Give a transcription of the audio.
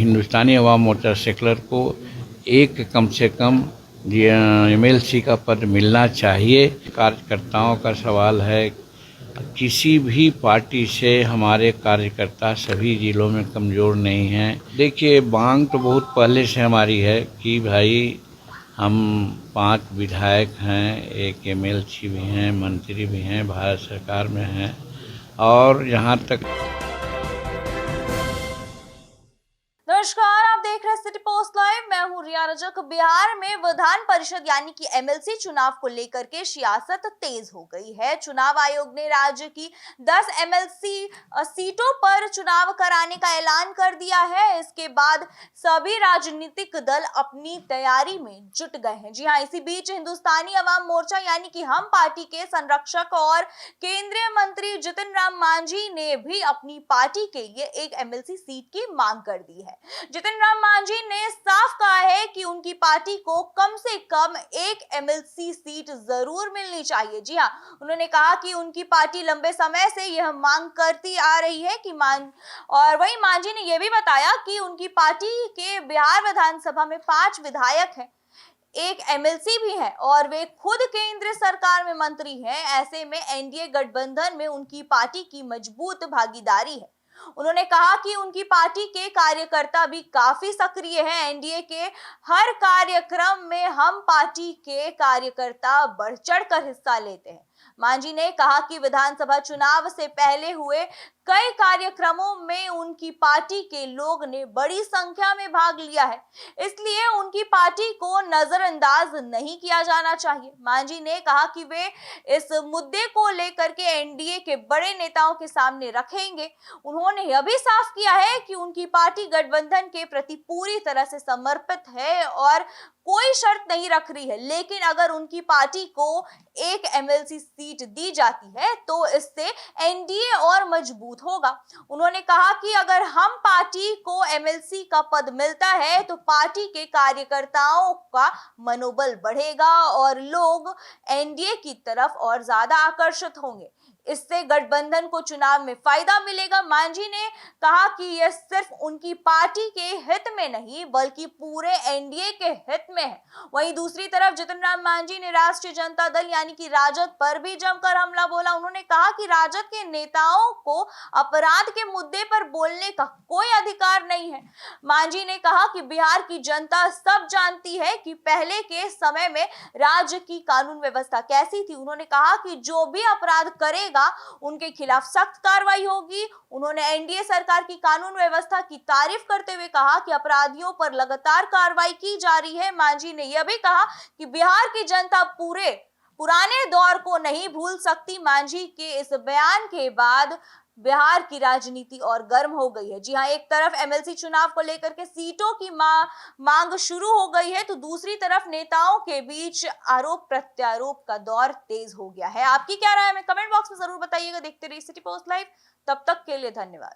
Hindustani Awam Morcha secular को एक कम से कम एमएलसी का पद मिलना चाहिए। कार्यकर्ताओं का सवाल है, किसी भी पार्टी से हमारे कार्यकर्ता सभी जिलों में कमज़ोर नहीं हैं। देखिए, मांग तो बहुत पहले से हमारी है कि भाई हम 5 विधायक हैं, एक एमएलसी भी हैं, मंत्री भी हैं, भारत सरकार में हैं, और जहां तक नमस्कार, आप देख रहे हैं सिटी पोस्ट लाइव। मैं हूं रिया रजक। बिहार में विधान परिषद यानी कि एमएलसी चुनाव को लेकर के सियासत तेज हो गई है। चुनाव आयोग ने राज्य की 10 एमएलसी सीटों पर चुनाव कराने का ऐलान कर दिया है। इसके बाद सभी राजनीतिक दल अपनी तैयारी में जुट गए हैं। जी हां, इसी बीच हिंदुस्तानी अवाम मोर्चा यानी कि हम पार्टी के संरक्षक और केंद्रीय मंत्री जितिन राम मांझी ने भी अपनी पार्टी के लिए एक एमएलसी सीट की मांग कर दी है। जितिन राम मांझी ने साफ कहा है कि उनकी पार्टी को कम से कम एक एमएलसी सीट जरूर मिलनी चाहिए। जी हां, उन्होंने कहा कि उनकी पार्टी लंबे समय से यह मांग करती आ रही है कि और वहीं मांझी ने यह भी बताया कि उनकी पार्टी के बिहार विधानसभा में 5 विधायक हैं, एक एमएलसी भी है और वे खुद केंद्र सरकार में मंत्री हैं। ऐसे में एनडीए गठबंधन में उनकी पार्टी की मजबूत भागीदारी है। उन्होंने कहा कि उनकी पार्टी के कार्यकर्ता भी काफी सक्रिय हैं। एनडीए के हर कार्यक्रम में हम पार्टी के कार्यकर्ता बढ़ चढ़कर हिस्सा लेते हैं। मांझी ने कहा कि विधानसभा चुनाव से पहले हुए कई कार्यक्रमों में उनकी पार्टी के लोग ने बड़ी संख्या में भाग लिया है, इसलिए उनकी पार्टी को नजरअंदाज नहीं किया जाना चाहिए। मांझी ने कहा कि वे इस मुद्दे को लेकर के एनडीए के बड़े नेताओं के सामने रखेंगे। उन्होंने यह भी साफ किया है कि उनकी पार्टी गठबंधन के प्रति पूरी तरह से समर्पित है और कोई शर्त नहीं रख रही है, लेकिन अगर उनकी पार्टी को एक एमएलसी सीट दी जाती है तो इससे एनडीए और मजबूत होगा। उन्होंने कहा कि अगर हम पार्टी को एमएलसी का पद मिलता है तो पार्टी के कार्यकर्ताओं का मनोबल बढ़ेगा और लोग एनडीए की तरफ और ज्यादा आकर्षित होंगे। इससे गठबंधन को चुनाव में फायदा मिलेगा। मांझी ने कहा कि यह सिर्फ उनकी पार्टी के हित में नहीं बल्कि पूरे एनडीए के हित में है। वहीं दूसरी तरफ जितिन राम मांझी ने राष्ट्रीय जनता दल यानी कि राजद पर भी जमकर हमला बोला। उन्होंने कहा कि राजद के नेताओं को अपराध के मुद्दे पर बोलने का कोई अधिकार नहीं है। मांझी ने कहा कि बिहार की जनता सब जानती है कि पहले के समय में राज्य की कानून व्यवस्था कैसी थी। उन्होंने कहा कि जो भी अपराध करेगा उनके खिलाफ सख्त कार्रवाई होगी। उन्होंने एनडीए सरकार की कानून व्यवस्था की तारीफ करते हुए कहा कि अपराधियों पर लगातार कार्रवाई की जा रही है। मांझी ने यह भी कहा कि बिहार की जनता पुराने दौर को नहीं भूल सकती। मांझी के इस बयान के बाद बिहार की राजनीति और गर्म हो गई है। जी हां, एक तरफ एमएलसी चुनाव को लेकर के सीटों की मांग शुरू हो गई है तो दूसरी तरफ नेताओं के बीच आरोप प्रत्यारोप का दौर तेज हो गया है। आपकी क्या राय है, हमें कमेंट बॉक्स में जरूर बताइएगा। देखते रहिए सिटी पोस्ट लाइव। तब तक के लिए धन्यवाद।